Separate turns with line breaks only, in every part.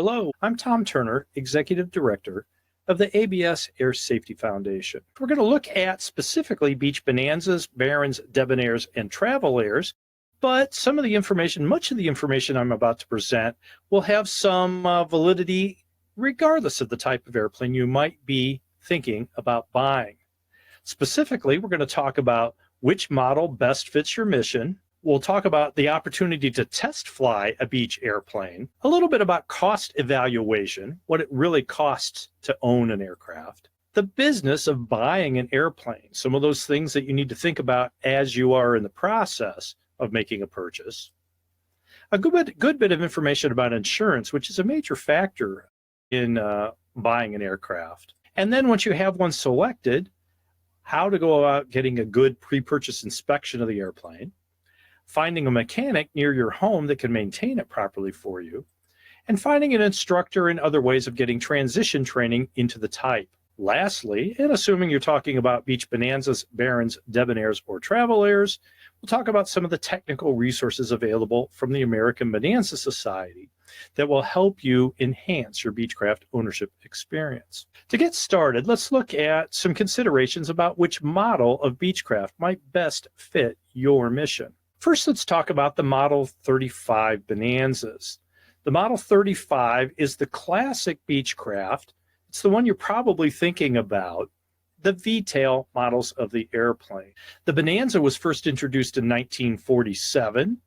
Hello, I'm Tom Turner, Executive Director of the ABS Air Safety Foundation. We're going to look at specifically Beech Bonanzas, Barons, Debonairs, and Travel Airs, but some of the information, much of the information I'm about to present will have some validity regardless of the type of airplane you might be thinking about buying. Specifically, we're going to talk about which model best fits your mission. We'll talk about the opportunity to test fly a Beech airplane, a little bit about cost evaluation, what it really costs to own an aircraft, the business of buying an airplane, some of those things that you need to think about as you are in the process of making a purchase, a good bit of information about insurance, which is a major factor in buying an aircraft. And then once you have one selected, how to go about getting a good pre-purchase inspection of the airplane, finding a mechanic near your home that can maintain it properly for you, and finding an instructor and other ways of getting transition training into the type. Lastly, and assuming you're talking about Beech Bonanzas, Barons, Debonairs, or Travel Airs, we'll talk about some of the technical resources available from the American Bonanza Society that will help you enhance your Beechcraft ownership experience. To get started, let's look at some considerations about which model of Beechcraft might best fit your mission. First, let's talk about the Model 35 Bonanzas. The Model 35 is the classic Beechcraft. It's the one you're probably thinking about, the V-tail models of the airplane. The Bonanza was first introduced in 1947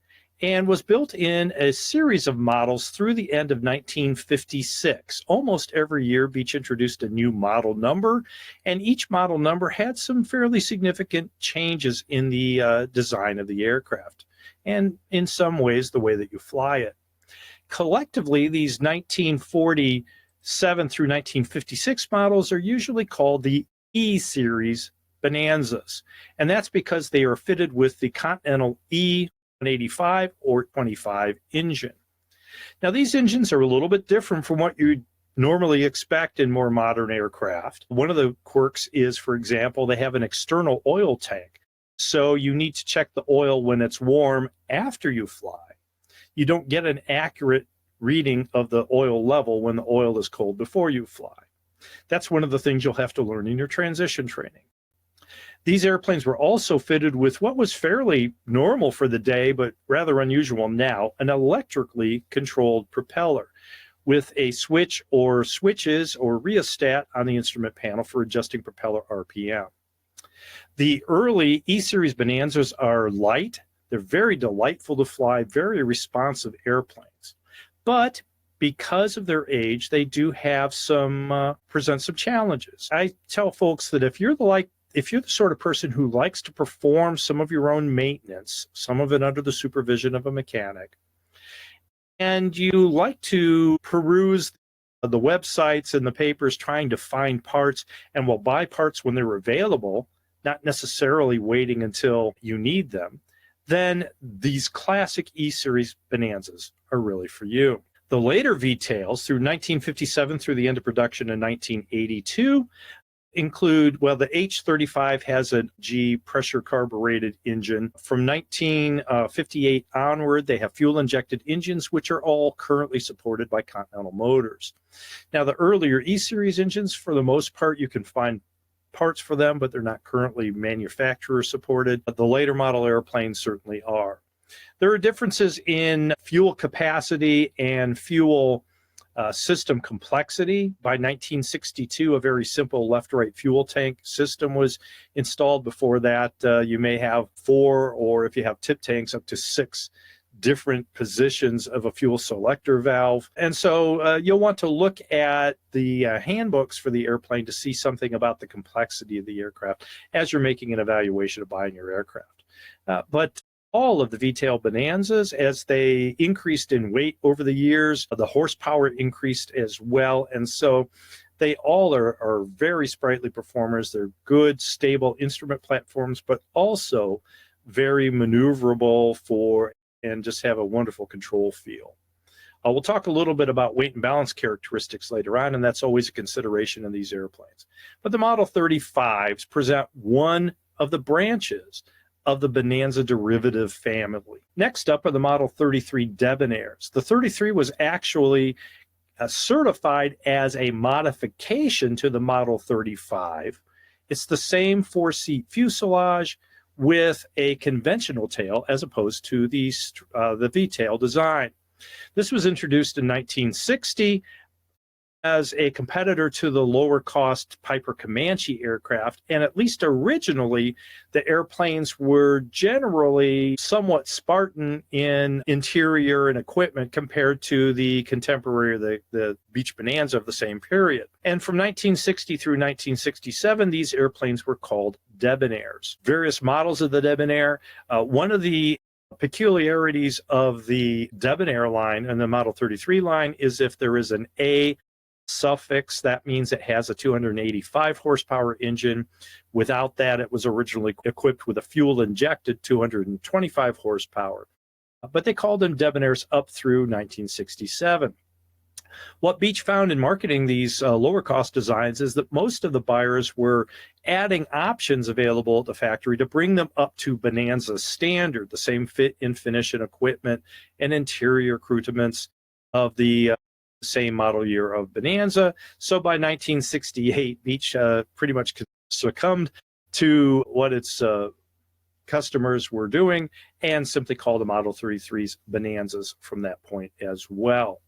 and was built in a series of models through the end of 1956. Almost every year, Beech introduced a new model number, and each model number had some fairly significant changes in the design of the aircraft, and in some ways, the way that you fly it. Collectively, these 1947 through 1956 models are usually called the E-series Bonanzas, and that's because they are fitted with the Continental E185 or 25 engine. Now, these engines are a little bit different from what you'd normally expect in more modern aircraft. One of the quirks is, for example, they have an external oil tank, so you need to check the oil when it's warm after you fly. You don't get an accurate reading of the oil level when the oil is cold before you fly. That's one of the things you'll have to learn in your transition training. These airplanes were also fitted with what was fairly normal for the day, but rather unusual now, an electrically controlled propeller with a switch or switches or rheostat on the instrument panel for adjusting propeller RPM. The early E-series Bonanzas are light. They're very delightful to fly, very responsive airplanes. But because of their age, they do have present some challenges. I tell folks that if you're the sort of person who likes to perform some of your own maintenance, some of it under the supervision of a mechanic, and you like to peruse the websites and the papers trying to find parts and will buy parts when they're available, not necessarily waiting until you need them, then these classic E-series Bonanzas are really for you. The later V-tails through 1957 through the end of production in 1982 include, well, the H-35 has a G pressure carbureted engine. From 1958 onward, they have fuel-injected engines, which are all currently supported by Continental Motors. Now, the earlier E-series engines, for the most part, you can find parts for them, but they're not currently manufacturer supported. The later model airplanes certainly are. There are differences in fuel capacity and fuel system complexity. By 1962, a very simple left-right fuel tank system was installed. Before that, you may have 4, or if you have tip tanks, up to 6 different positions of a fuel selector valve. And so you'll want to look at the handbooks for the airplane to see something about the complexity of the aircraft as you're making an evaluation of buying your aircraft. But all of the V-tail Bonanzas, as they increased in weight over the years, the horsepower increased as well. And so they all are very sprightly performers. They're good, stable instrument platforms, but also very maneuverable and just have a wonderful control feel. We'll talk a little bit about weight and balance characteristics later on, and that's always a consideration in these airplanes. But the Model 35s present one of the branches of the Bonanza derivative family. Next up are the Model 33 Debonairs. The 33 was actually certified as a modification to the Model 35. It's the same 4-seat fuselage with a conventional tail as opposed to the V-tail design. This was introduced in 1960 as a competitor to the lower cost Piper Comanche aircraft, and at least originally the airplanes were generally somewhat Spartan in interior and equipment compared to the contemporary, the Beech Bonanza of the same period. And from 1960 through 1967, these airplanes were called Debonairs. Various models of the Debonair. One of the peculiarities of the Debonair line and the Model 33 line is if there is an A suffix, that means it has a 285 horsepower engine. Without that, it was originally equipped with a fuel injected 225 horsepower. But they called them Debonairs up through 1967. What Beech found in marketing these lower cost designs is that most of the buyers were adding options available at the factory to bring them up to Bonanza standard, the same fit and finish and equipment and interior accoutrements of the same model year of Bonanza. So by 1968, Beech pretty much succumbed to what its customers were doing and simply called the Model 33s Bonanzas from that point as well.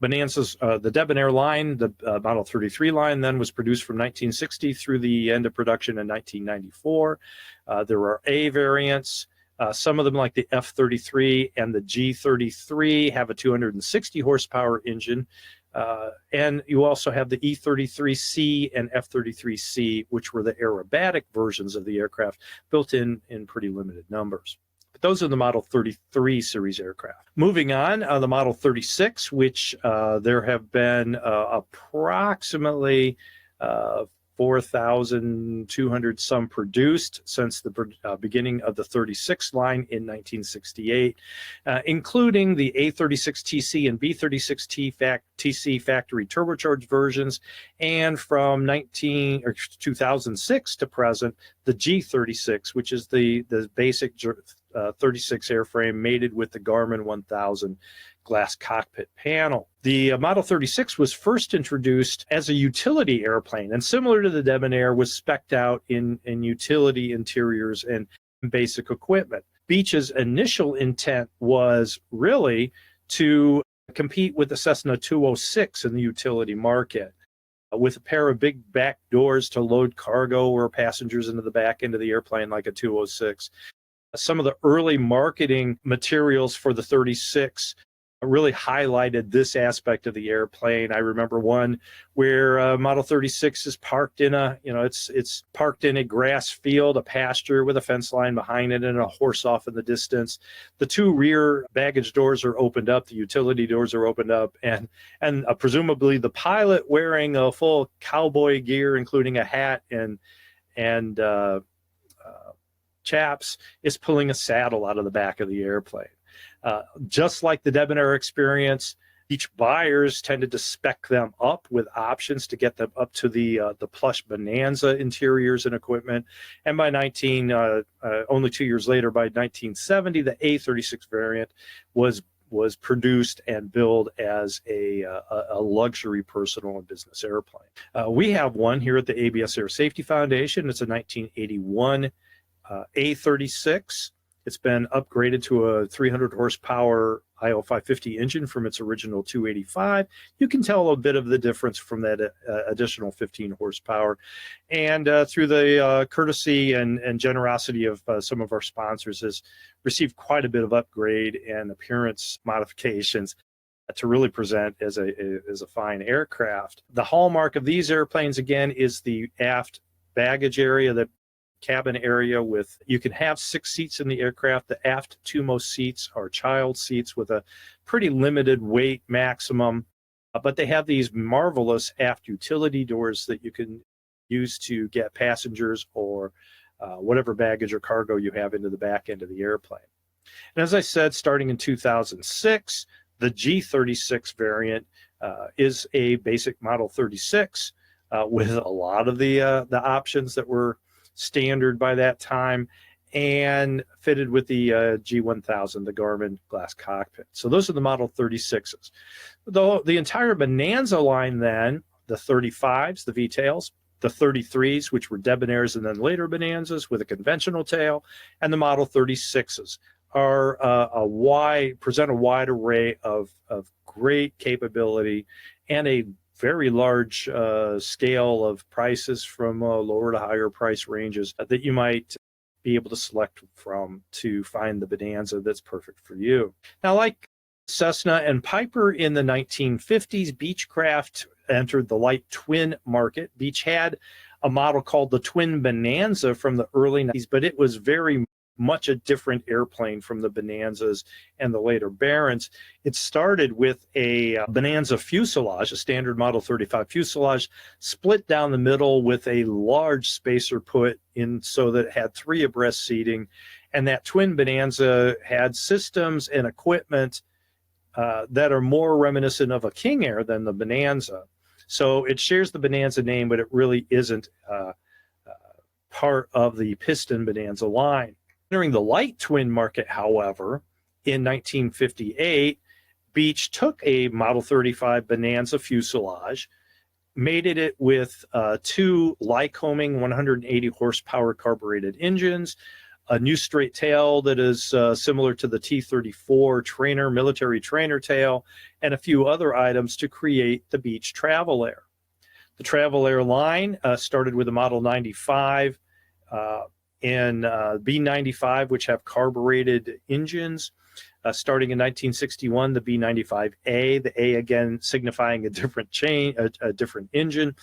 Bonanzas, the Debonair line, the Model 33 line, then was produced from 1960 through the end of production in 1994. There are A variants. Some of them, like the F-33 and the G-33, have a 260 horsepower engine. And you also have the E-33C and F-33C, which were the aerobatic versions of the aircraft, built in pretty limited numbers. But those are the Model 33 series aircraft. Moving on, the Model 36, which there have been approximately 4,200 some produced since the beginning of the 36 line in 1968, including the A36TC and B36TC factory turbocharged versions, and from 2006 to present, the G36, which is the basic 36 airframe mated with the Garmin 1000 glass cockpit panel. The Model 36 was first introduced as a utility airplane, and similar to the Debonair, was spec'd out in utility interiors and basic equipment. Beech's initial intent was really to compete with the Cessna 206 in the utility market, with a pair of big back doors to load cargo or passengers into the back end of the airplane like a 206. Some of the early marketing materials for the 36 really highlighted this aspect of the airplane. I remember one where Model 36 is parked in it's parked in a grass field, a pasture with a fence line behind it and a horse off in the distance. The two rear baggage doors are opened up, the utility doors are opened up, and presumably the pilot, wearing a full cowboy gear, including a hat and chaps, is pulling a saddle out of the back of the airplane. Just like the Debonair experience, each buyers tended to spec them up with options to get them up to the plush Bonanza interiors and equipment. And by only 2 years later, by 1970, the A36 variant was produced and billed as a luxury personal and business airplane. We have one here at the ABS Air Safety Foundation. It's a 1981 A36. It's been upgraded to a 300 horsepower IO550 engine from its original 285. You can tell a bit of the difference from that additional 15 horsepower. And through the courtesy and generosity of some of our sponsors, has received quite a bit of upgrade and appearance modifications to really present as a fine aircraft. The hallmark of these airplanes, again, is the aft baggage area, the cabin area. You can have 6 seats in the aircraft. The aft 2 most seats are child seats with a pretty limited weight maximum, but they have these marvelous aft utility doors that you can use to get passengers or whatever baggage or cargo you have into the back end of the airplane. And as I said, starting in 2006, the G36 variant is a basic Model 36 with a lot of the options that were standard by that time. and fitted with the G1000, the Garmin glass cockpit. So those are the Model 36s. The entire Bonanza line then, the 35s, the V-tails, the 33s, which were Debonairs and then later Bonanzas with a conventional tail, and the Model 36s are present a wide array of great capability and a very large scale of prices from lower to higher price ranges that you might be able to select from to find the Bonanza that's perfect for you. Now, like Cessna and Piper in the 1950s, Beechcraft entered the light twin market. Beech had a model called the Twin Bonanza from the early 90s, but it was very much a different airplane from the Bonanzas and the later Barons. It started with a Bonanza fuselage, a standard Model 35 fuselage, split down the middle with a large spacer put in so that it had 3 abreast seating. And that Twin Bonanza had systems and equipment that are more reminiscent of a King Air than the Bonanza. So it shares the Bonanza name, but it really isn't part of the piston Bonanza line. Entering the light twin market, however, in 1958, Beech took a Model 35 Bonanza fuselage, mated it with 2 Lycoming 180 horsepower carbureted engines, a new straight tail that is similar to the T-34 military trainer tail, and a few other items to create the Beech Travel Air. The Travel Air line started with a Model 95 and B95, which have carbureted engines. Starting in 1961, the B95A, the A again signifying a different a different engine,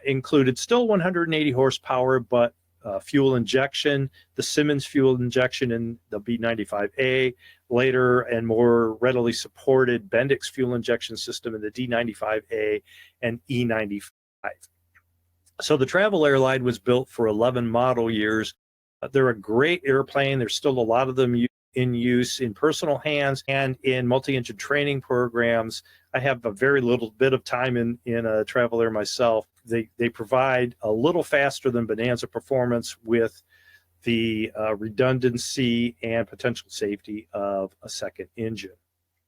included still 180 horsepower, but fuel injection, the Simmons fuel injection in the B95A, later and more readily supported Bendix fuel injection system in the D95A and E95. So the Travel Air line was built for 11 model years. They're a great airplane. There's still a lot of them in use in personal hands and in multi-engine training programs. I have a very little bit of time in a Travel Air myself. They provide a little faster than Bonanza performance with the redundancy and potential safety of a second engine.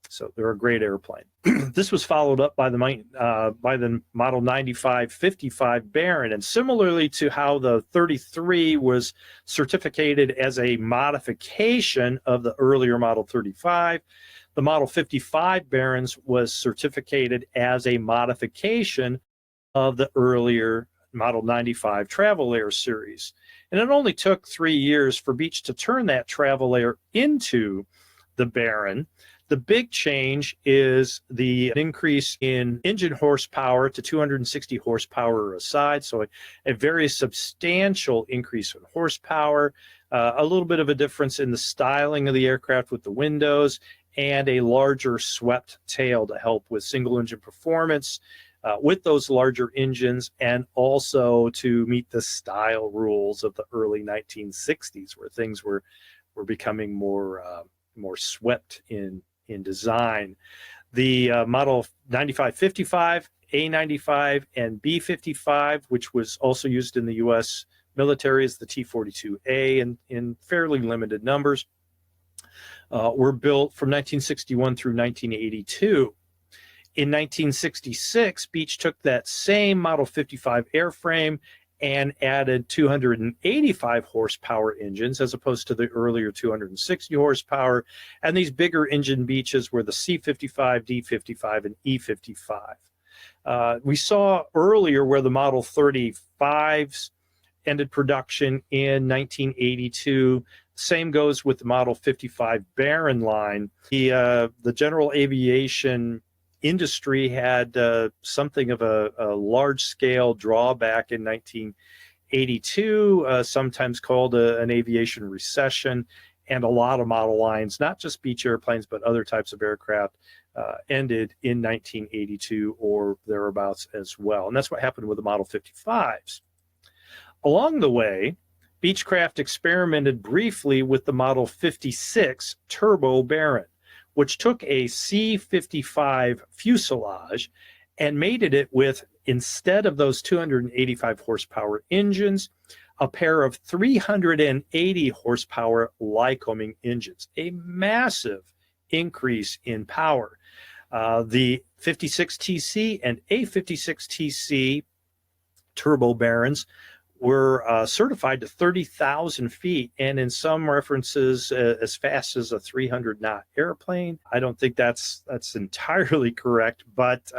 So they're a great airplane. This was followed up by the Model 95-55 Baron, and similarly to how the 33 was certificated as a modification of the earlier Model 35, the Model 55 Barons was certificated as a modification of the earlier Model 95 Travel Air series. And it only took 3 years for Beech to turn that Travel Air into the Baron. The big change is the increase in engine horsepower to 260 horsepower a side, so a very substantial increase in horsepower, a little bit of a difference in the styling of the aircraft with the windows, and a larger swept tail to help with single engine performance with those larger engines, and also to meet the style rules of the early 1960s where things were becoming more swept in design. The Model 95-55, A95, and B55, which was also used in the U.S. military as the T-42A in fairly limited numbers, were built from 1961 through 1982. In 1966, Beech took that same Model 55 airframe and added 285 horsepower engines as opposed to the earlier 260 horsepower. And these bigger engine Beeches were the C55, D55, and E55. We saw earlier where the Model 35s ended production in 1982. Same goes with the Model 55 Baron line. The general aviation industry had something of a large-scale drawback in 1982, sometimes called an aviation recession, and a lot of model lines, not just Beech airplanes, but other types of aircraft, ended in 1982 or thereabouts as well. And that's what happened with the Model 55s. Along the way, Beechcraft experimented briefly with the Model 56 Turbo Baron, which took a C55 fuselage and mated it with, instead of those 285 horsepower engines, a pair of 380 horsepower Lycoming engines, a massive increase in power. The 56TC and A56TC turbo barons were certified to 30,000 feet, and in some references as fast as a 300-knot airplane. I don't think that's entirely correct, but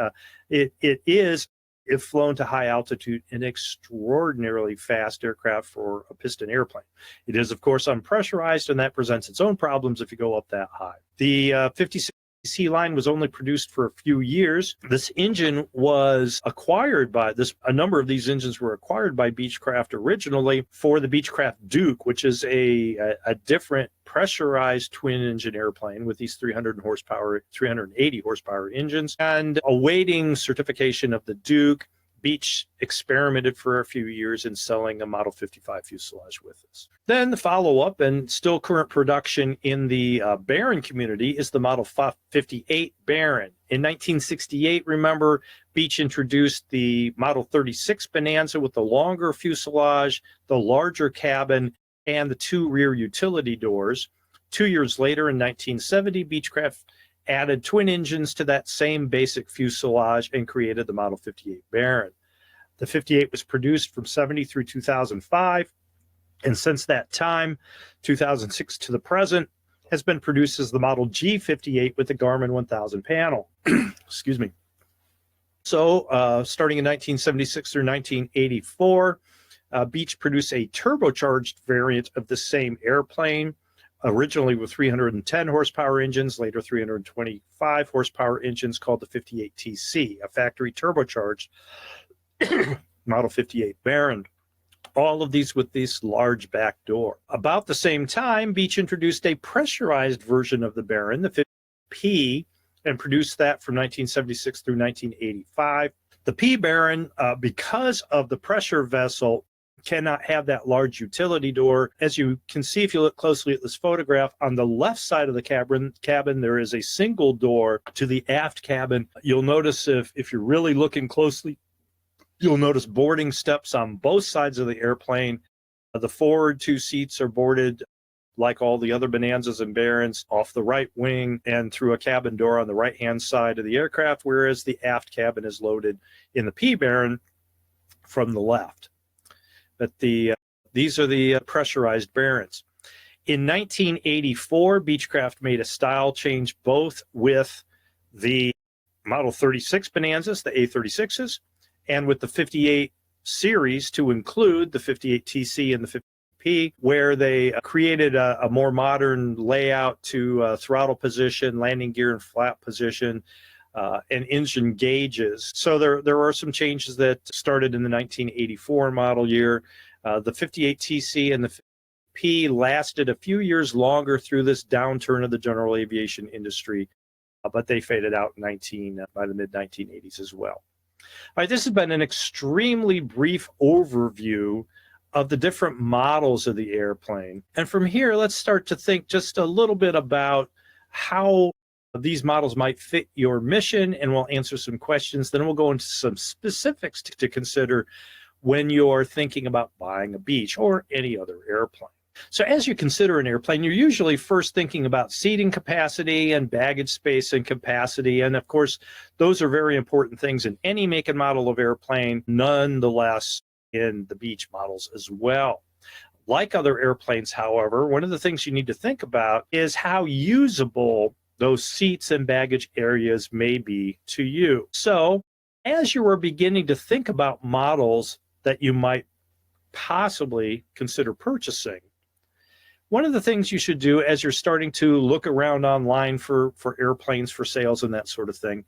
it is, if flown to high altitude, an extraordinarily fast aircraft for a piston airplane. It is, of course, unpressurized, and that presents its own problems if you go up that high. The 56C line was only produced for a few years. This engine was acquired by a number of these engines were acquired by Beechcraft originally for the Beechcraft Duke, which is a different pressurized twin engine airplane with these 380 horsepower engines. And awaiting certification of the Duke, Beech experimented for a few years in selling a Model 55 fuselage with us. Then the follow-up and still current production in the Baron community is the Model 58 Baron. In 1968, remember, Beech introduced the Model 36 Bonanza with the longer fuselage, the larger cabin, and the two rear utility doors. 2 years later, in 1970, Beechcraft added twin engines to that same basic fuselage and created the Model 58 Baron. The 58 was produced from 70 through 2005, and since that time, 2006 to the present, has been produced as the Model G58 with the Garmin 1000 panel. Excuse me. So, starting in 1976 through 1984, Beech produced a turbocharged variant of the same airplane, originally with 310 horsepower engines, later 325 horsepower engines, called the 58TC, a factory turbocharged Model 58 Baron. All of these with this large back door. About the same time, Beech introduced a pressurized version of the Baron, the 50P, and produced that from 1976 through 1985. The P Baron, because of the pressure vessel, cannot have that large utility door. As you can see, if you look closely at this photograph, on the left side of the cabin there is a single door to the aft cabin. You'll notice if you're really looking closely, you'll notice boarding steps on both sides of the airplane. The forward two seats are boarded, like all the other Bonanzas and Barons, off the right wing and through a cabin door on the right-hand side of the aircraft, whereas the aft cabin is loaded in the P Baron from the left. But these are the pressurized Barons. In 1984, Beechcraft made a style change both with the Model 36 Bonanzas, the A36s, and with the 58 series to include the 58TC and the 50P, where they created a more modern layout to throttle position, landing gear and flap position, and engine gauges. So there are some changes that started in the 1984 model year. The 58TC and the 50P lasted a few years longer through this downturn of the general aviation industry, but they faded out by the mid-1980s as well. All right, this has been an extremely brief overview of the different models of the airplane. And from here, let's start to think just a little bit about how these models might fit your mission, and we'll answer some questions. Then we'll go into some specifics to consider when you're thinking about buying a Beech or any other airplane. So as you consider an airplane, you're usually first thinking about seating capacity and baggage space and capacity. And of course, those are very important things in any make and model of airplane, nonetheless in the Beech models as well. Like other airplanes, however, one of the things you need to think about is how usable those seats and baggage areas may be to you. So as you are beginning to think about models that you might possibly consider purchasing, one of the things you should do as you're starting to look around online for airplanes for sales and that sort of thing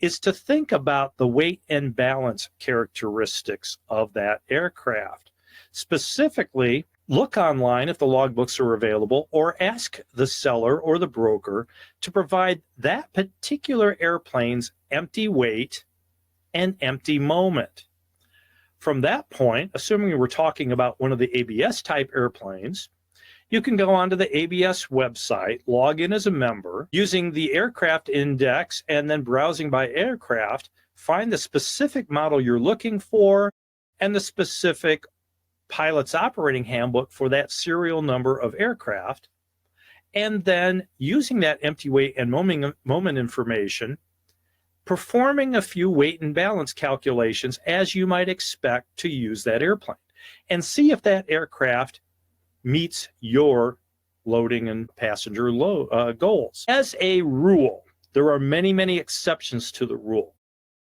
is to think about the weight and balance characteristics of that aircraft. Specifically, look online if the logbooks are available, or ask the seller or the broker to provide that particular airplane's empty weight and empty moment. From that point, assuming we're talking about one of the ABS type airplanes, you can go onto the ABS website, log in as a member, using the aircraft index, and then browsing by aircraft, find the specific model you're looking for and the specific pilot's operating handbook for that serial number of aircraft, and then using that empty weight and moment information, performing a few weight and balance calculations as you might expect to use that airplane, and see if that aircraft meets your loading and passenger goals. As a rule, there are many, many exceptions to the rule.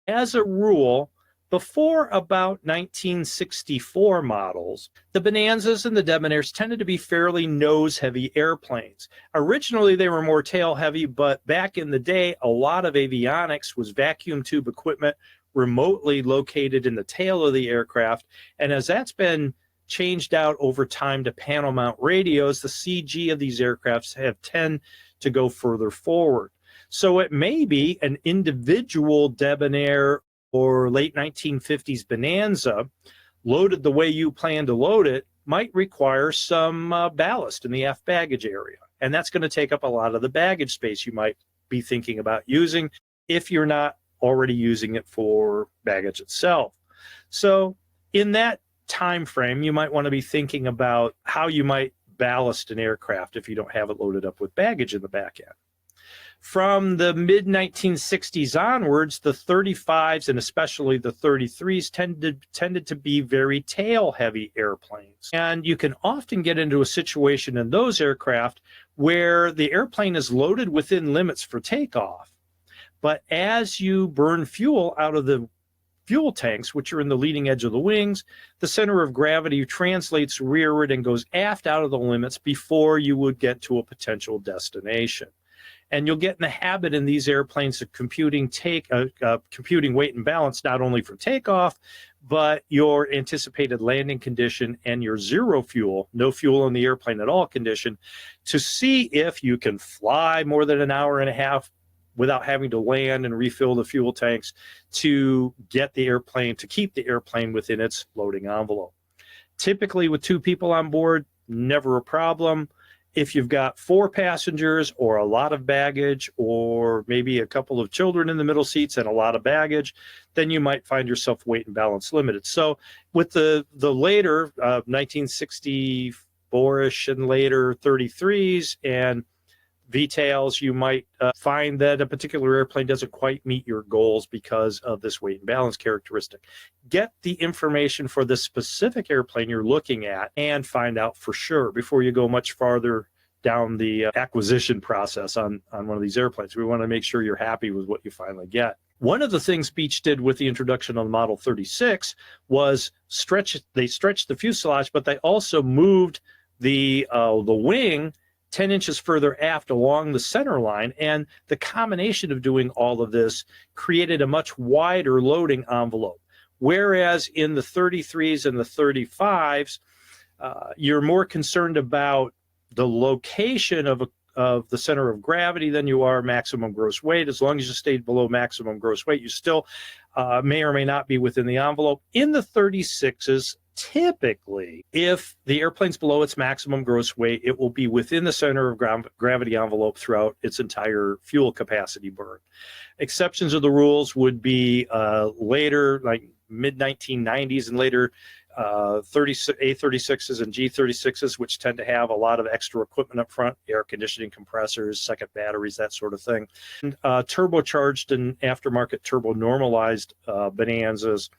As a rule, before about 1964 models, the Bonanzas and the Debonairs tended to be fairly nose-heavy airplanes. Originally, they were more tail-heavy, but back in the day, a lot of avionics was vacuum tube equipment remotely located in the tail of the aircraft. And as that's been changed out over time to panel mount radios, the CG of these aircrafts have tend to go further forward. So it may be an individual Debonair or late 1950s Bonanza, loaded the way you plan to load it, might require some ballast in the aft baggage area. And that's going to take up a lot of the baggage space you might be thinking about using if you're not already using it for baggage itself. So in that time frame, you might want to be thinking about how you might ballast an aircraft if you don't have it loaded up with baggage in the back end. From the mid-1960s onwards, the 35s and especially the 33s tended to be very tail-heavy airplanes. And you can often get into a situation in those aircraft where the airplane is loaded within limits for takeoff. But as you burn fuel out of the fuel tanks, which are in the leading edge of the wings, the center of gravity translates rearward and goes aft out of the limits before you would get to a potential destination. And you'll get in the habit in these airplanes of computing weight and balance, not only for takeoff, but your anticipated landing condition and your zero fuel, no fuel in the airplane at all condition, to see if you can fly more than an hour and a half without having to land and refill the fuel tanks to get the airplane, to keep the airplane within its loading envelope. Typically with 2 people on board, never a problem. If you've got 4 passengers or a lot of baggage, or maybe a couple of children in the middle seats and a lot of baggage, then you might find yourself weight and balance limited. So with the later 1964-ish and later 33s and V-tails, you might find that a particular airplane doesn't quite meet your goals because of this weight and balance characteristic. Get the information for the specific airplane you're looking at and find out for sure before you go much farther down the acquisition process on one of these airplanes. We want to make sure you're happy with what you finally get. One of the things Beech did with the introduction of the Model 36 was they stretched the fuselage, but they also moved the wing 10 inches further aft along the center line, and the combination of doing all of this created a much wider loading envelope. Whereas in the 33s and the 35s, you're more concerned about the location of the center of gravity than you are maximum gross weight. As long as you stayed below maximum gross weight, you still may or may not be within the envelope. In the 36s, typically, if the airplane's below its maximum gross weight, it will be within the center of gravity envelope throughout its entire fuel capacity burn. Exceptions of the rules would be later, like mid-1990s and later, A36s and G36s, which tend to have a lot of extra equipment up front, air conditioning compressors, second batteries, that sort of thing. And turbocharged and aftermarket turbo normalized Bonanzas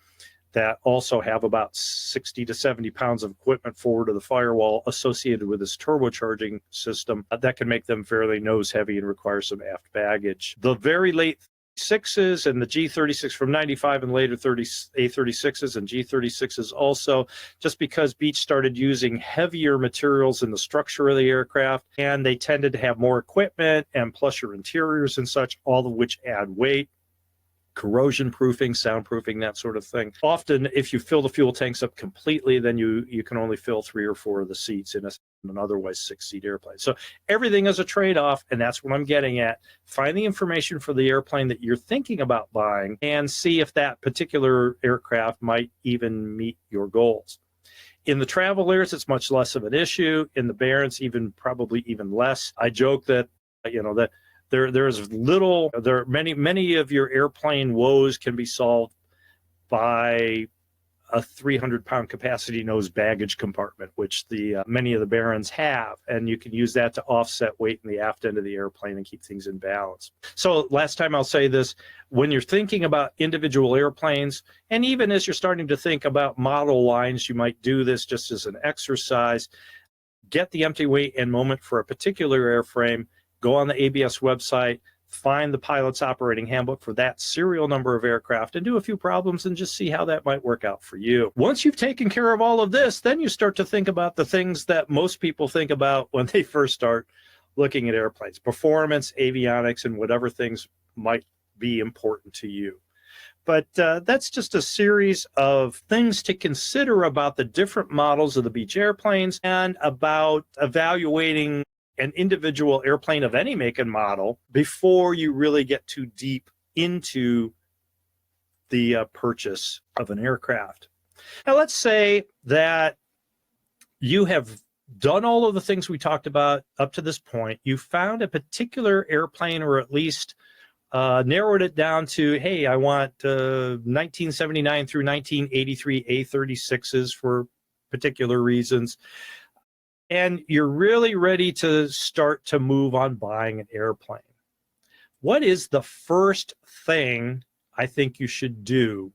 that also have about 60 to 70 pounds of equipment forward of the firewall associated with this turbocharging system that can make them fairly nose heavy and require some aft baggage. The very late 6s and the G36 from 95 and later A36s and G36s also, just because Beech started using heavier materials in the structure of the aircraft, and they tended to have more equipment and plusher interiors and such, all of which add weight. Corrosion proofing, soundproofing, that sort of thing. Often, if you fill the fuel tanks up completely, then you can only fill 3 or 4 of the seats in an otherwise 6-seat airplane. So everything is a trade-off, and that's what I'm getting at. Find the information for the airplane that you're thinking about buying and see if that particular aircraft might even meet your goals. In the travelers, it's much less of an issue. In the Barents, probably even less. I joke that, many of your airplane woes can be solved by a 300-pound capacity nose baggage compartment, which many of the Barons have, and you can use that to offset weight in the aft end of the airplane and keep things in balance. So last time I'll say this, when you're thinking about individual airplanes, and even as you're starting to think about model lines, you might do this just as an exercise. Get the empty weight and moment for a particular airframe, go on the ABS website, find the pilot's operating handbook for that serial number of aircraft, and do a few problems and just see how that might work out for you. Once you've taken care of all of this, then you start to think about the things that most people think about when they first start looking at airplanes: performance, avionics, and whatever things might be important to you. But that's just a series of things to consider about the different models of the Beech airplanes and about evaluating an individual airplane of any make and model before you really get too deep into the purchase of an aircraft. Now, let's say that you have done all of the things we talked about up to this point. You found a particular airplane, or at least narrowed it down to, hey, I want 1979 through 1983 A36s for particular reasons. And you're really ready to start to move on buying an airplane. What is the first thing I think you should do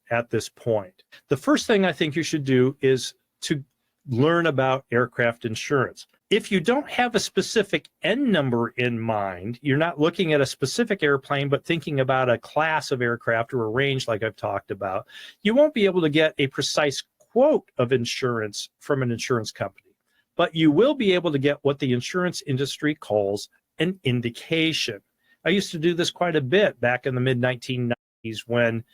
at this point? The first thing I think you should do is to learn about aircraft insurance. If you don't have a specific N number in mind, you're not looking at a specific airplane, but thinking about a class of aircraft or a range like I've talked about, you won't be able to get a precise quote of insurance from an insurance company. But you will be able to get what the insurance industry calls an indication. I used to do this quite a bit back in the mid-1990s when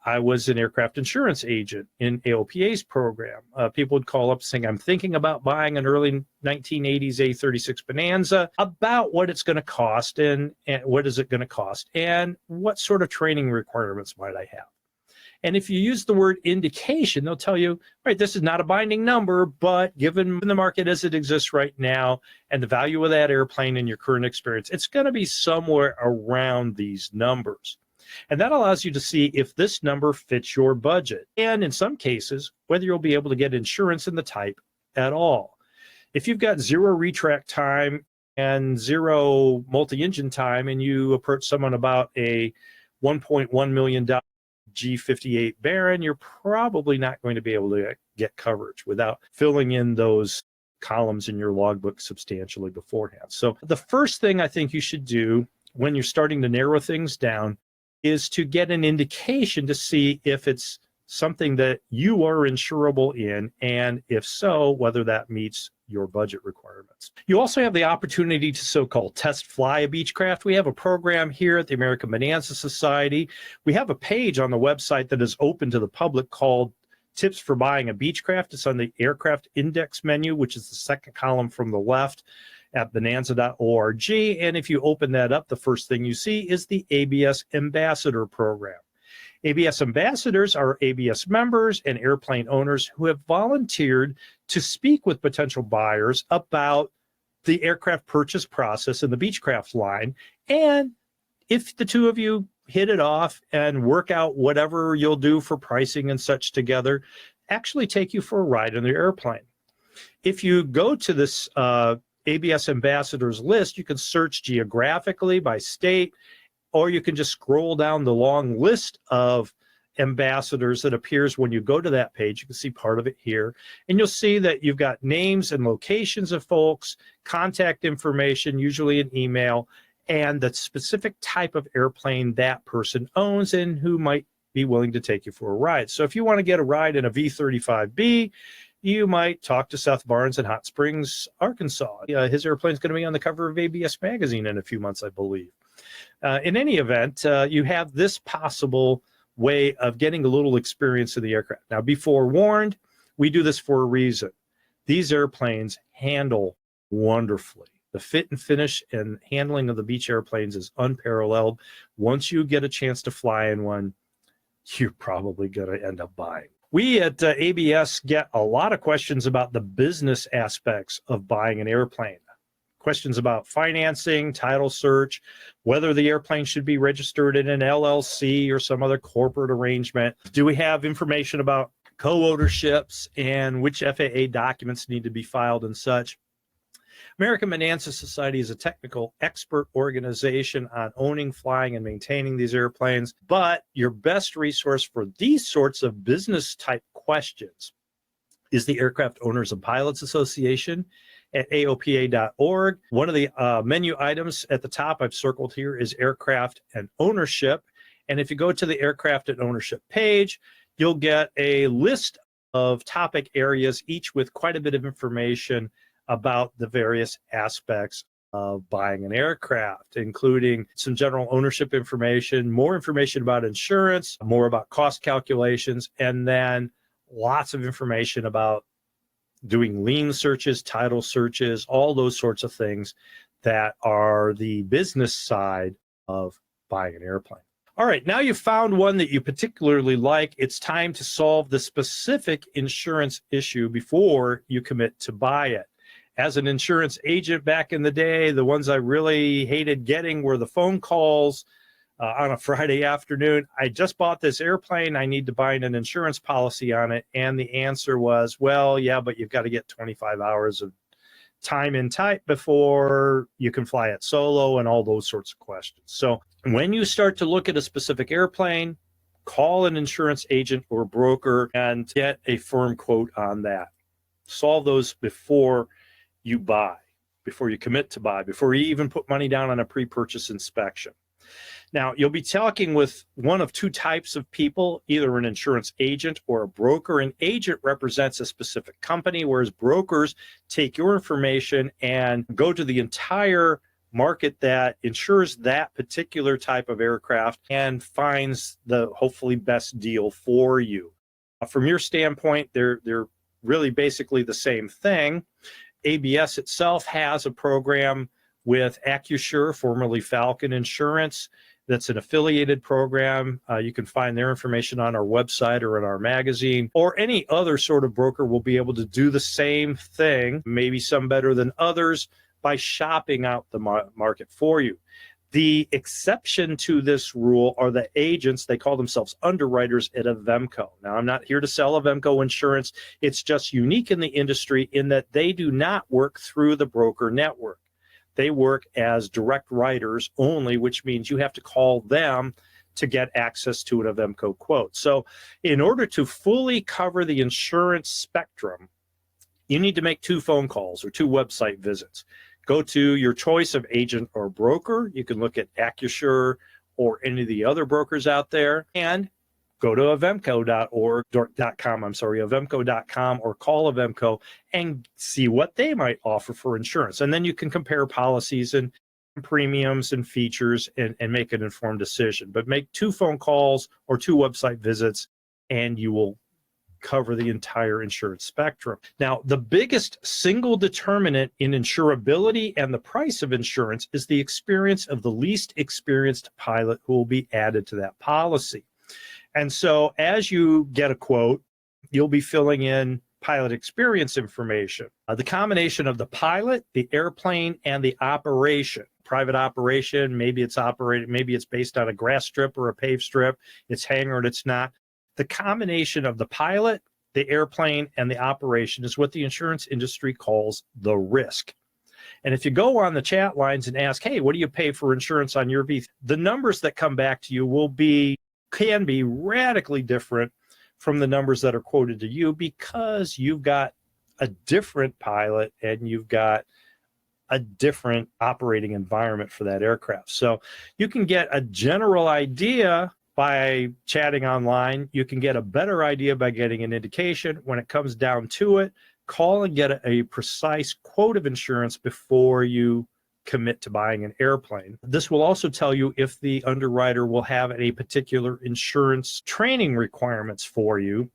I was an aircraft insurance agent in AOPA's program. People would call up saying, I'm thinking about buying an early 1980s A36 Bonanza, about what it's going to cost and what is it going to cost and what sort of training requirements might I have. And if you use the word indication, they'll tell you, right, this is not a binding number, but given the market as it exists right now and the value of that airplane and your current experience, it's going to be somewhere around these numbers. And that allows you to see if this number fits your budget. And in some cases, whether you'll be able to get insurance in the type at all. If you've got zero retract time and zero multi-engine time and you approach someone about a $1.1 million G58 Baron, you're probably not going to be able to get coverage without filling in those columns in your logbook substantially beforehand. So the first thing I think you should do when you're starting to narrow things down is to get an indication to see if it's something that you are insurable in, and if so, whether that meets your budget requirements. You also have the opportunity to so-called test fly a Beechcraft. We have a program here at the American Bonanza Society. We have a page on the website that is open to the public called Tips for Buying a Beechcraft. It's on the Aircraft Index menu, which is the second column from the left at bonanza.org. And if you open that up, the first thing you see is the ABS Ambassador Program. ABS ambassadors are ABS members and airplane owners who have volunteered to speak with potential buyers about the aircraft purchase process in the Beechcraft line. And if the two of you hit it off and work out whatever you'll do for pricing and such together, actually take you for a ride in the airplane. If you go to this ABS ambassadors list, you can search geographically by state, or you can just scroll down the long list of ambassadors that appears when you go to that page. You can see part of it here, and you'll see that you've got names and locations of folks, contact information, usually an email, and the specific type of airplane that person owns and who might be willing to take you for a ride. So if you want to get a ride in a V-35B, you might talk to Seth Barnes in Hot Springs, Arkansas. His airplane's going to be on the cover of ABS magazine in a few months, I believe. In any event, you have this possible way of getting a little experience of the aircraft. Now, be forewarned, we do this for a reason. These airplanes handle wonderfully. The fit and finish and handling of the Beech airplanes is unparalleled. Once you get a chance to fly in one, you're probably going to end up buying. We at ABS get a lot of questions about the business aspects of buying an airplane. Questions about financing, title search, whether the airplane should be registered in an LLC or some other corporate arrangement. Do we have information about co-ownerships, and which FAA documents need to be filed and such. American Bonanza Society is a technical expert organization on owning, flying, and maintaining these airplanes, but your best resource for these sorts of business type questions is the Aircraft Owners and Pilots Association at AOPA.org. One of the menu items at the top I've circled here is aircraft and ownership. And if you go to the aircraft and ownership page, you'll get a list of topic areas, each with quite a bit of information about the various aspects of buying an aircraft, including some general ownership information, more information about insurance, more about cost calculations, and then lots of information about doing lien searches, title searches, all those sorts of things that are the business side of buying an airplane. All right, now you've found one that you particularly like. It's time to solve the specific insurance issue before you commit to buy it. As an insurance agent back in the day, the ones I really hated getting were the phone calls on a Friday afternoon. I just bought this airplane. I need to buy an insurance policy on it. And the answer was, well, yeah, but you've got to get 25 hours of time in type before you can fly it solo and all those sorts of questions. So when you start to look at a specific airplane, call an insurance agent or broker and get a firm quote on that. Solve those before you buy, before you commit to buy, before you even put money down on a pre-purchase inspection. Now, you'll be talking with one of two types of people, either an insurance agent or a broker. An agent represents a specific company, whereas brokers take your information and go to the entire market that insures that particular type of aircraft and finds the hopefully best deal for you. From your standpoint, they're really basically the same thing. ABS itself has a program with Accusure, formerly Falcon Insurance. That's an affiliated program. You can find their information on our website or in our magazine, or any other sort of broker will be able to do the same thing, maybe some better than others, by shopping out the market for you. The exception to this rule are the agents. They call themselves underwriters at Avemco. Now, I'm not here to sell Avemco insurance. It's just unique in the industry in that they do not work through the broker network. They work as direct writers only, which means you have to call them to get access to an Avemco quote. So in order to fully cover the insurance spectrum, you need to make 2 phone calls or 2 website visits. Go to your choice of agent or broker. You can look at Accusure or any of the other brokers out there, and go to avemco.com, or call Avemco and see what they might offer for insurance. And then you can compare policies and premiums and features and make an informed decision. But make 2 phone calls or 2 website visits, and you will cover the entire insurance spectrum. Now, the biggest single determinant in insurability and the price of insurance is the experience of the least experienced pilot who will be added to that policy. And so as you get a quote, you'll be filling in pilot experience information. The combination of the pilot, the airplane, and the operation. Private operation, maybe it's based on a grass strip or a paved strip, it's hangared, it's not. The combination of the pilot, the airplane, and the operation is what the insurance industry calls the risk. And if you go on the chat lines and ask, hey, what do you pay for insurance on your Beech? The numbers that come back to you can be radically different from the numbers that are quoted to you, because you've got a different pilot and you've got a different operating environment for that aircraft. So you can get a general idea by chatting online. You can get a better idea by getting an indication. When it comes down to it, call and get a precise quote of insurance before you commit to buying an airplane. This will also tell you if the underwriter will have a particular insurance training requirements for you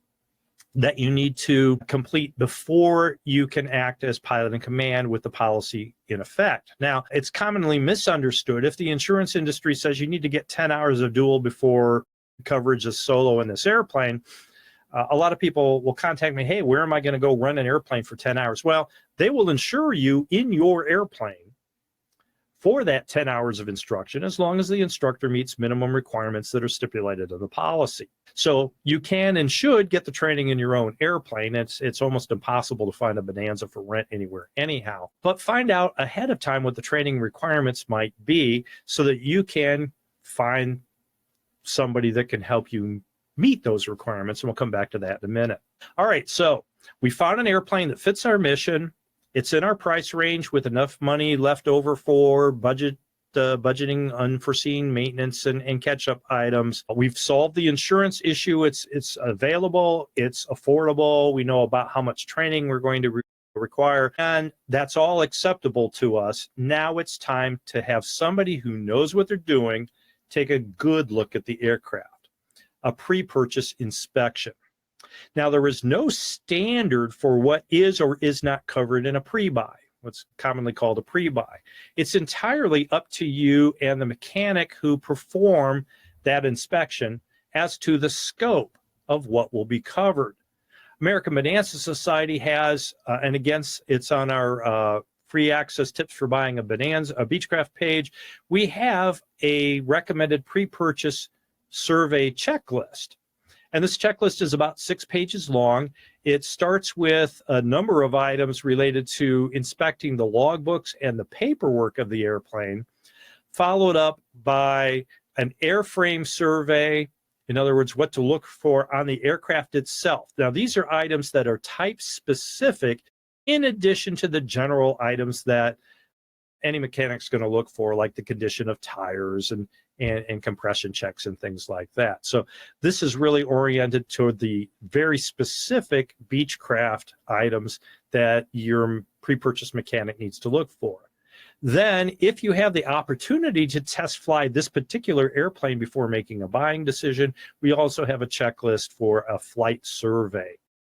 that you need to complete before you can act as pilot in command with the policy in effect. Now, it's commonly misunderstood. If the insurance industry says you need to get 10 hours of dual before coverage is solo in this airplane, a lot of people will contact me, hey, where am I going to go run an airplane for 10 hours? Well, they will insure you in your airplane for that 10 hours of instruction, as long as the instructor meets minimum requirements that are stipulated in the policy. So you can and should get the training in your own airplane. It's almost impossible to find a Bonanza for rent anywhere anyhow. But find out ahead of time what the training requirements might be so that you can find somebody that can help you meet those requirements. And we'll come back to that in a minute. All right, so we found an airplane that fits our mission. It's in our price range with enough money left over for budgeting unforeseen maintenance and catch-up items. We've solved the insurance issue. It's available. It's affordable. We know about how much training we're going to require, and that's all acceptable to us. Now it's time to have somebody who knows what they're doing take a good look at the aircraft, a pre-purchase inspection. Now, there is no standard for what is or is not covered in a pre-buy, what's commonly called a pre-buy. It's entirely up to you and the mechanic who perform that inspection as to the scope of what will be covered. American Bonanza Society has, and again, it's on our free access tips for buying a Bonanza, a Beechcraft page, we have a recommended pre-purchase survey checklist. And this checklist is about 6 pages long. It starts with a number of items related to inspecting the logbooks and the paperwork of the airplane, followed up by an airframe survey. In other words, what to look for on the aircraft itself. Now, these are items that are type specific in addition to the general items that any mechanic's going to look for, like the condition of tires and compression checks and things like that. So this is really oriented toward the very specific Beechcraft items that your pre-purchase mechanic needs to look for. Then, if you have the opportunity to test fly this particular airplane before making a buying decision, we also have a checklist for a flight survey.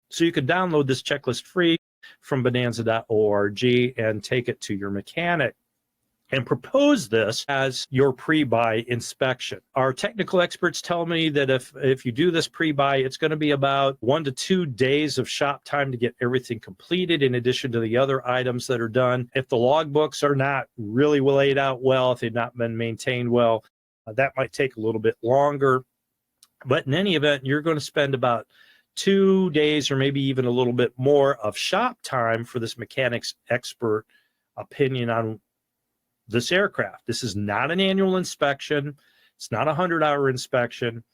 So you can download this checklist free from bonanza.org and take it to your mechanic and propose this as your pre-buy inspection. Our technical experts tell me that if you do this pre-buy, it's going to be about 1 to 2 days of shop time to get everything completed, in addition to the other items that are done. If the logbooks are not really laid out well, if they've not been maintained well, that might take a little bit longer. But in any event, you're going to spend about 2 days or maybe even a little bit more of shop time for this mechanic's expert opinion on this aircraft. This is not an annual inspection. It's not a 100-hour inspection.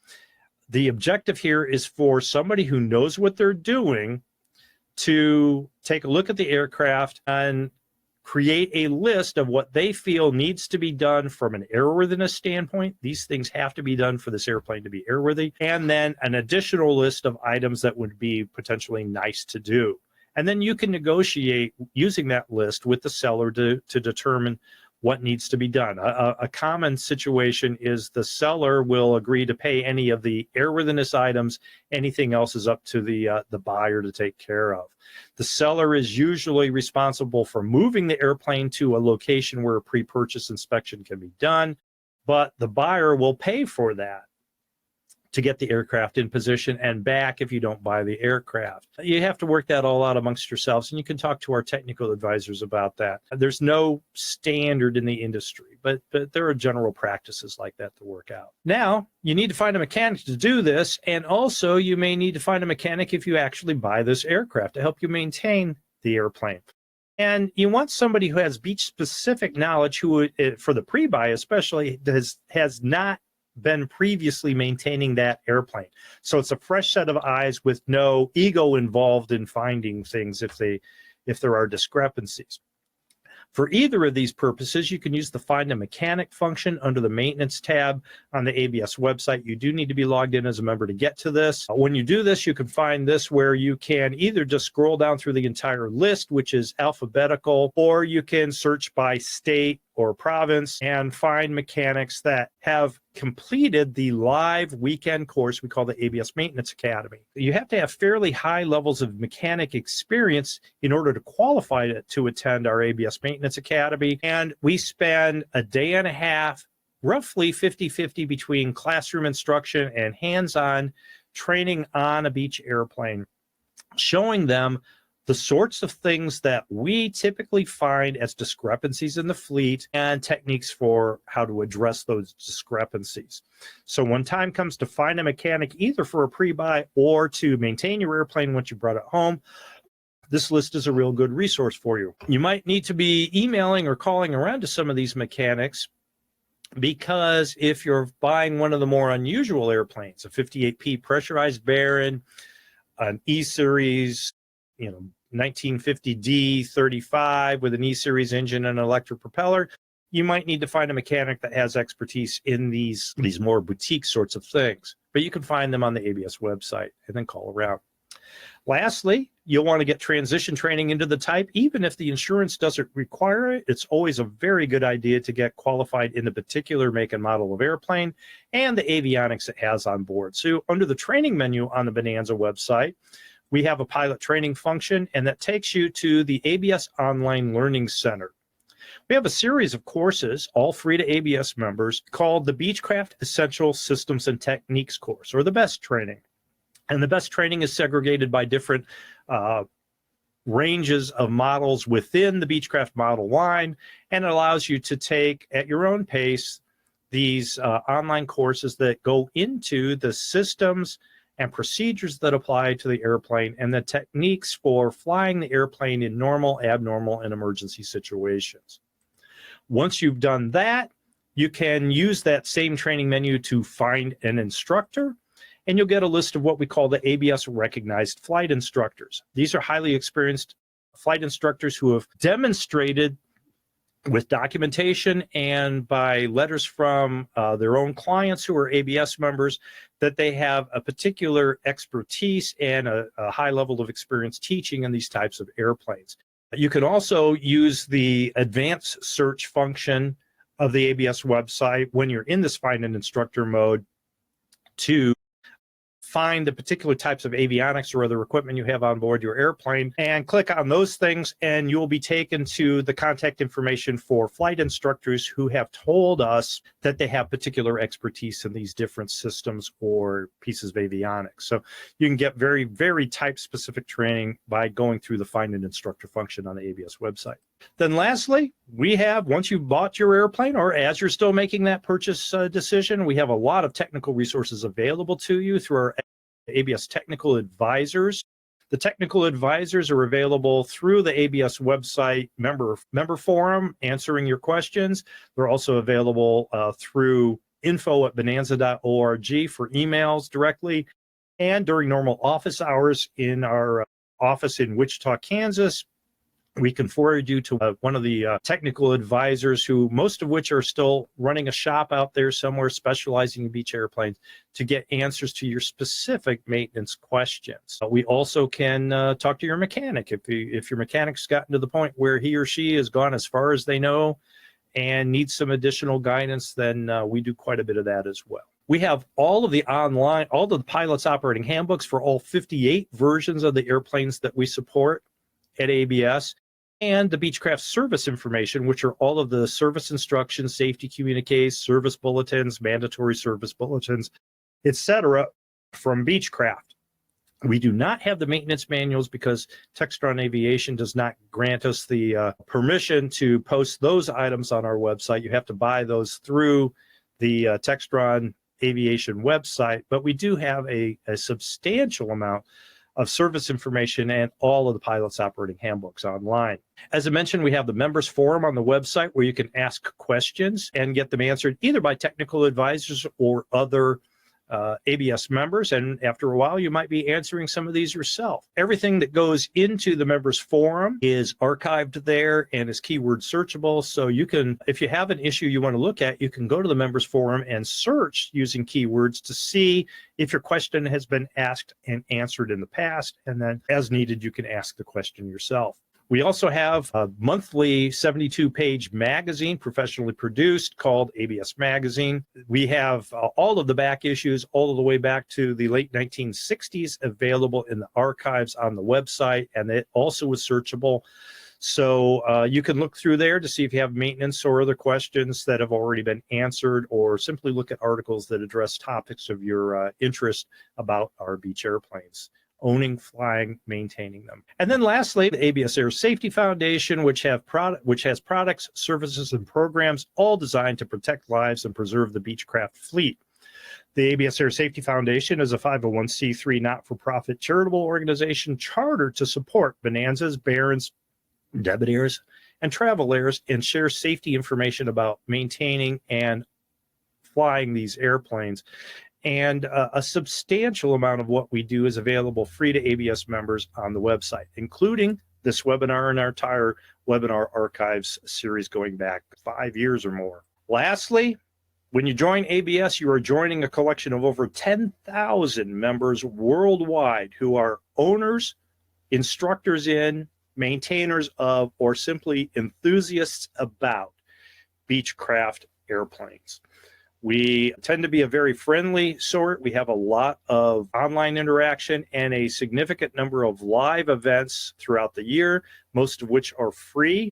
The objective here is for somebody who knows what they're doing to take a look at the aircraft and create a list of what they feel needs to be done from an airworthiness standpoint. These things have to be done for this airplane to be airworthy. And then an additional list of items that would be potentially nice to do. And then you can negotiate using that list with the seller to determine what needs to be done. A common situation is the seller will agree to pay any of the airworthiness items. Anything else is up to the buyer to take care of. The seller is usually responsible for moving the airplane to a location where a pre-purchase inspection can be done, but the buyer will pay for that to get the aircraft in position and back if you don't buy the aircraft. You have to work that all out amongst yourselves, and you can talk to our technical advisors about that. There's no standard in the industry, but there are general practices like that to work out. Now, you need to find a mechanic to do this, and also you may need to find a mechanic if you actually buy this aircraft to help you maintain the airplane. And you want somebody who has Beech-specific knowledge, who, for the pre-buy especially, has not been previously maintaining that airplane. So it's a fresh set of eyes with no ego involved in finding things if there are discrepancies. For either of these purposes, you can use the Find a Mechanic function under the Maintenance tab on the ABS website. You do need to be logged in as a member to get to this. When you do this, you can find this where you can either just scroll down through the entire list, which is alphabetical, or you can search by state or province and find mechanics that have completed the live weekend course we call the ABS Maintenance Academy. You have to have fairly high levels of mechanic experience in order to qualify to attend our ABS Maintenance Academy. And we spend a day and a half, roughly 50-50 between classroom instruction and hands-on training on a Beech airplane, showing them the sorts of things that we typically find as discrepancies in the fleet and techniques for how to address those discrepancies. So when time comes to find a mechanic, either for a pre-buy or to maintain your airplane once you brought it home, this list is a real good resource for you. You might need to be emailing or calling around to some of these mechanics, because if you're buying one of the more unusual airplanes, a 58P pressurized Baron, an E-Series, 1950D 35 with an E-Series engine and an electric propeller, you might need to find a mechanic that has expertise in these more boutique sorts of things. But you can find them on the ABS website and then call around. Lastly, you'll want to get transition training into the type. Even if the insurance doesn't require it, it's always a very good idea to get qualified in the particular make and model of airplane and the avionics it has on board. So under the training menu on the Bonanza website, we have a pilot training function, and that takes you to the ABS Online Learning Center. We have a series of courses, all free to ABS members, called the Beechcraft Essential Systems and Techniques course, or the BEST training. And the BEST training is segregated by different ranges of models within the Beechcraft model line, and it allows you to take at your own pace these online courses that go into the systems and procedures that apply to the airplane and the techniques for flying the airplane in normal, abnormal, and emergency situations. Once you've done that, you can use that same training menu to find an instructor, and you'll get a list of what we call the ABS recognized flight instructors. These are highly experienced flight instructors who have demonstrated with documentation and by letters from their own clients who are ABS members that they have a particular expertise and a high level of experience teaching in these types of airplanes. You can also use the advanced search function of the ABS website when you're in this find an instructor mode to find the particular types of avionics or other equipment you have on board your airplane and click on those things, and you'll be taken to the contact information for flight instructors who have told us that they have particular expertise in these different systems or pieces of avionics. So you can get very, very type-specific training by going through the find an instructor function on the ABS website. Then lastly, we have, once you've bought your airplane or as you're still making that purchase decision, we have a lot of technical resources available to you through our ABS technical advisors. The technical advisors are available through the ABS website member forum, answering your questions. They're also available through info@bonanza.org for emails directly, and during normal office hours in our office in Wichita, Kansas. We can forward you to one of the technical advisors, who most of which are still running a shop out there somewhere specializing in Beech airplanes, to get answers to your specific maintenance questions. We also can talk to your mechanic. If your mechanic's gotten to the point where he or she has gone as far as they know and needs some additional guidance, then we do quite a bit of that as well. We have all of the pilot's operating handbooks for all 58 versions of the airplanes that we support at ABS, and the Beechcraft service information, which are all of the service instructions, safety communiques, service bulletins, mandatory service bulletins, etc. from Beechcraft. We do not have the maintenance manuals because Textron Aviation does not grant us the permission to post those items on our website. You have to buy those through the Textron Aviation website, but we do have a substantial amount of service information and all of the pilot's operating handbooks online. As I mentioned, we have the members forum on the website where you can ask questions and get them answered either by technical advisors or other ABS members, and after a while you might be answering some of these yourself. Everything that goes into the members forum is archived there and is keyword searchable, so you can, if you have an issue you want to look at, you can go to the members forum and search using keywords to see if your question has been asked and answered in the past, and then as needed you can ask the question yourself. We also have a monthly 72-page magazine, professionally produced, called ABS Magazine. We have all of the back issues all the way back to the late 1960s available in the archives on the website, and it also is searchable. So you can look through there to see if you have maintenance or other questions that have already been answered, or simply look at articles that address topics of your interest about our Beech airplanes. owning, flying, maintaining them. And then lastly, the ABS Air Safety Foundation, which has products, services, and programs all designed to protect lives and preserve the Beechcraft fleet. The ABS Air Safety Foundation is a 501c3 not-for-profit charitable organization chartered to support Bonanzas, Barons, Debonairs, and travel airs, and share safety information about maintaining and flying these airplanes. And a substantial amount of what we do is available free to ABS members on the website, including this webinar and our entire webinar archives series going back 5 years or more. Lastly, when you join ABS, you are joining a collection of over 10,000 members worldwide who are owners, instructors in, maintainers of, or simply enthusiasts about Beechcraft airplanes. We tend to be a very friendly sort. We have a lot of online interaction and a significant number of live events throughout the year, most of which are free.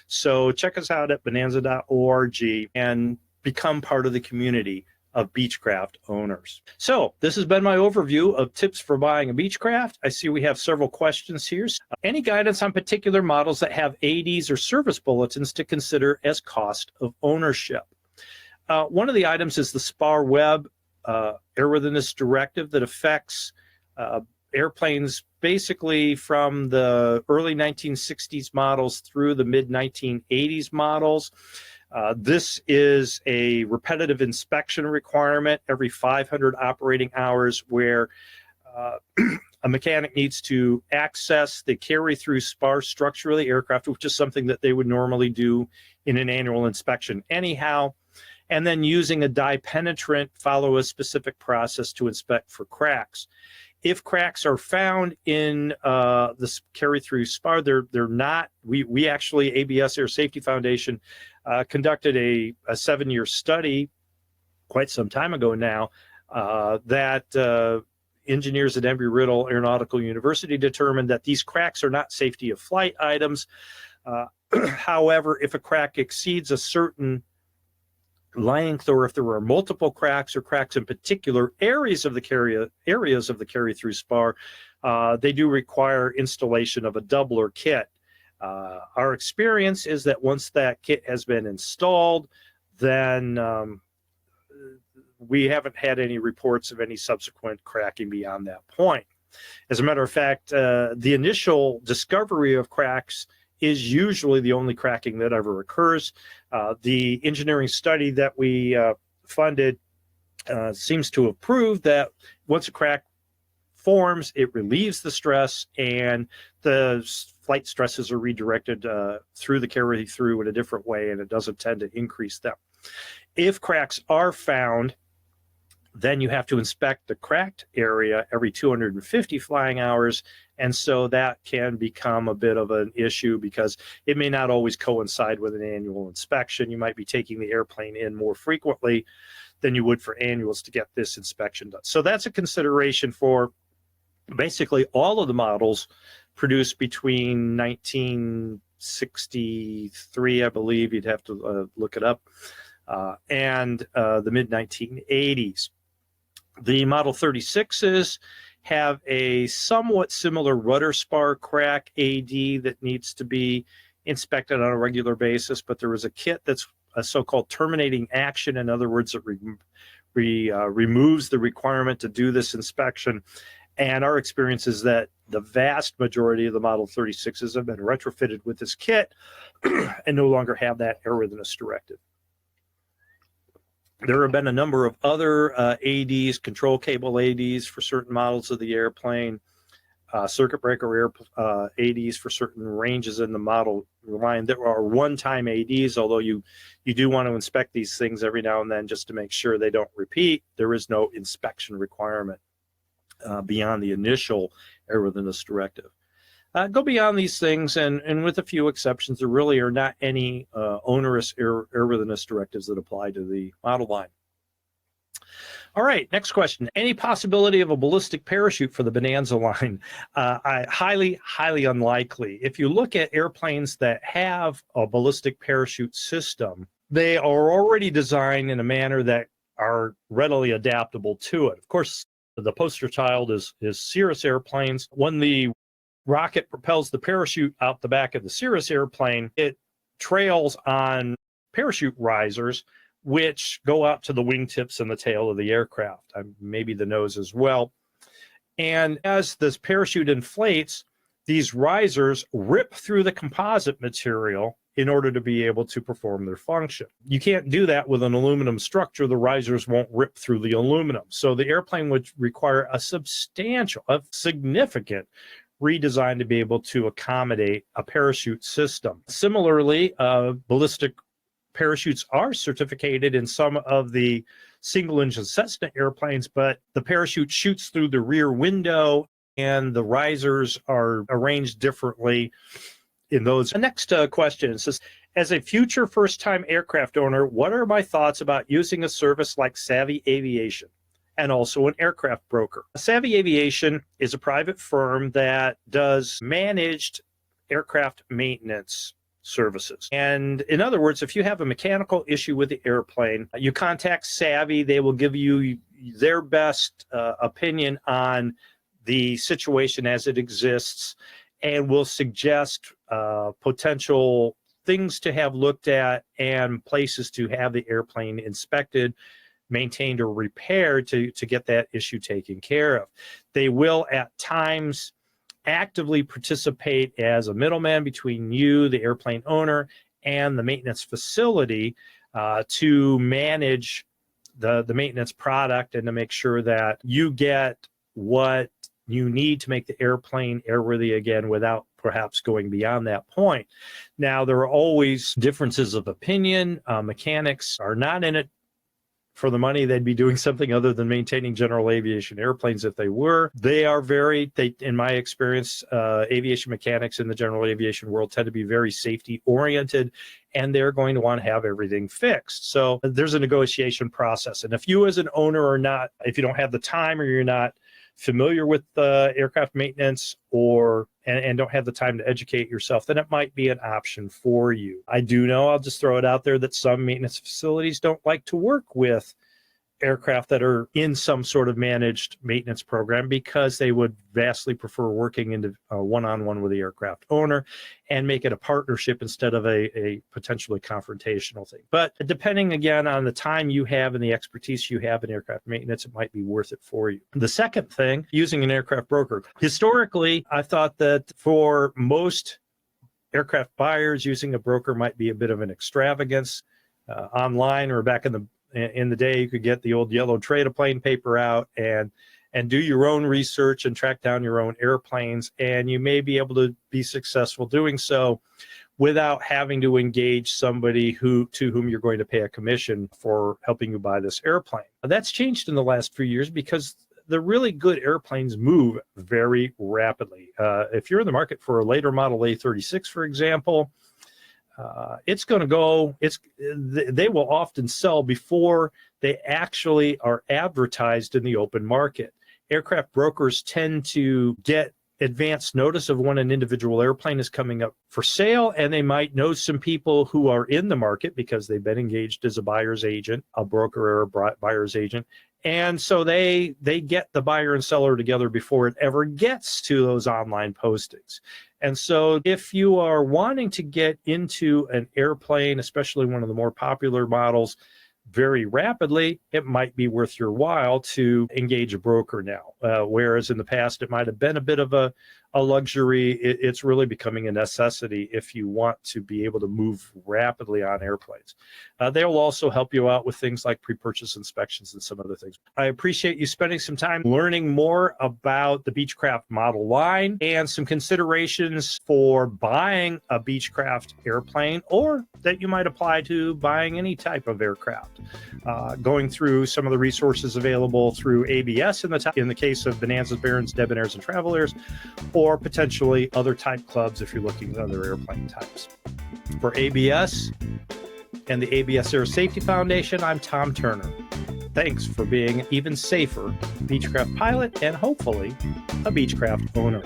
So check us out at bonanza.org and become part of the community of Beechcraft owners. So this has been my overview of tips for buying a Beechcraft. I see we have several questions here. Any guidance on particular models that have ADs or service bulletins to consider as cost of ownership? One of the items is the SPAR Web Airworthiness Directive that affects airplanes basically from the early 1960s models through the mid-1980s models. This is a repetitive inspection requirement every 500 operating hours where a mechanic needs to access the carry-through spar structure of the aircraft, which is something that they would normally do in an annual inspection anyhow, and then using a dye penetrant, follow a specific process to inspect for cracks. If cracks are found in the carry-through spar, they're not. We actually, ABS Air Safety Foundation, conducted a 7-year study quite some time ago now that engineers at Embry-Riddle Aeronautical University determined that these cracks are not safety of flight items. However, if a crack exceeds a certain length, or if there are multiple cracks or cracks in particular areas of the carry-through spar, they do require installation of a doubler kit. Our experience is that once that kit has been installed, then we haven't had any reports of any subsequent cracking beyond that point. As a matter of fact, the initial discovery of cracks is usually the only cracking that ever occurs. The engineering study that we funded seems to have proved that once a crack forms, it relieves the stress and the flight stresses are redirected through the carry-through in a different way, and it doesn't tend to increase them. If cracks are found, then you have to inspect the cracked area every 250 flying hours, and so that can become a bit of an issue because it may not always coincide with an annual inspection. You might be taking the airplane in more frequently than you would for annuals to get this inspection done. So that's a consideration for basically all of the models produced between 1963, I believe, you'd have to look it up, and the mid-1980s. The Model 36s have a somewhat similar rudder spar crack AD that needs to be inspected on a regular basis, but there is a kit that's a so-called terminating action. In other words, it removes the requirement to do this inspection. And our experience is that the vast majority of the Model 36s have been retrofitted with this kit and no longer have that airworthiness directive. There have been a number of other ADs, control cable ADs for certain models of the airplane, circuit breaker ADs for certain ranges in the model line. There are one-time ADs, although you do want to inspect these things every now and then just to make sure they don't repeat. There is no inspection requirement beyond the initial airworthiness directive. Go beyond these things, and with a few exceptions, there really are not any onerous airworthiness directives that apply to the model line. All right, next question. Any possibility of a ballistic parachute for the Bonanza line? Highly unlikely. If you look at airplanes that have a ballistic parachute system, they are already designed in a manner that are readily adaptable to it. Of course, The poster child is Cirrus airplanes. When the rocket propels the parachute out the back of the Cirrus airplane, it trails on parachute risers, which go out to the wingtips and the tail of the aircraft, maybe the nose as well. And as this parachute inflates, these risers rip through the composite material in order to be able to perform their function. You can't do that with an aluminum structure. The risers won't rip through the aluminum. So the airplane would require a significant redesign to be able to accommodate a parachute system. Similarly, ballistic parachutes are certificated in some of the single-engine Cessna airplanes, but the parachute shoots through the rear window and the risers are arranged differently in those. The next question says, as a future first-time aircraft owner, what are my thoughts about using a service like Savvy Aviation and also an aircraft broker? Savvy Aviation is a private firm that does managed aircraft maintenance services. And in other words, if you have a mechanical issue with the airplane, you contact Savvy. They will give you their best opinion on the situation as it exists and will suggest potential things to have looked at and places to have the airplane inspected, maintained, or repaired to get that issue taken care of. They will at times actively participate as a middleman between you, the airplane owner, and the maintenance facility to manage the maintenance product and to make sure that you get what you need to make the airplane airworthy again without perhaps going beyond that point. Now, there are always differences of opinion. Mechanics are not in it for the money. They'd be doing something other than maintaining general aviation airplanes if they were. They are in my experience, aviation mechanics in the general aviation world tend to be very safety oriented, and they're going to want to have everything fixed. So there's a negotiation process. And if you as an owner are not, if you don't have the time or you're not familiar with aircraft maintenance and don't have the time to educate yourself, then it might be an option for you. I do know, I'll just throw it out there, that some maintenance facilities don't like to work with aircraft that are in some sort of managed maintenance program because they would vastly prefer working into one-on-one with the aircraft owner and make it a partnership instead of a potentially confrontational thing. But depending again on the time you have and the expertise you have in aircraft maintenance, it might be worth it for you. The second thing, using an aircraft broker. Historically, I thought that for most aircraft buyers, using a broker might be a bit of an extravagance. Online or back in the day, you could get the old yellow trade-a-plane paper out and do your own research and track down your own airplanes, and you may be able to be successful doing so without having to engage somebody to whom you're going to pay a commission for helping you buy this airplane. That's changed in the last few years because the really good airplanes move very rapidly. If you're in the market for a later model A36, for example, it's going to go, they will often sell before they actually are advertised in the open market. Aircraft brokers tend to get advance notice of when an individual airplane is coming up for sale, and they might know some people who are in the market because they've been engaged as a buyer's agent, a broker or a buyer's agent. And so they get the buyer and seller together before it ever gets to those online postings. And so if you are wanting to get into an airplane, especially one of the more popular models, very rapidly, it might be worth your while to engage a broker now. Whereas in the past, it might have been a bit of a luxury. It's really becoming a necessity if you want to be able to move rapidly on airplanes. They will also help you out with things like pre-purchase inspections and some other things. I appreciate you spending some time learning more about the Beechcraft model line and some considerations for buying a Beechcraft airplane, or that you might apply to buying any type of aircraft. Going through some of the resources available through ABS in the case of Bonanzas, Barons, Debonairs, and Travelers, or potentially other type clubs if you're looking at other airplane types. For ABS and the ABS Air Safety Foundation, I'm Tom Turner. Thanks for being an even safer Beechcraft pilot and hopefully a Beechcraft owner.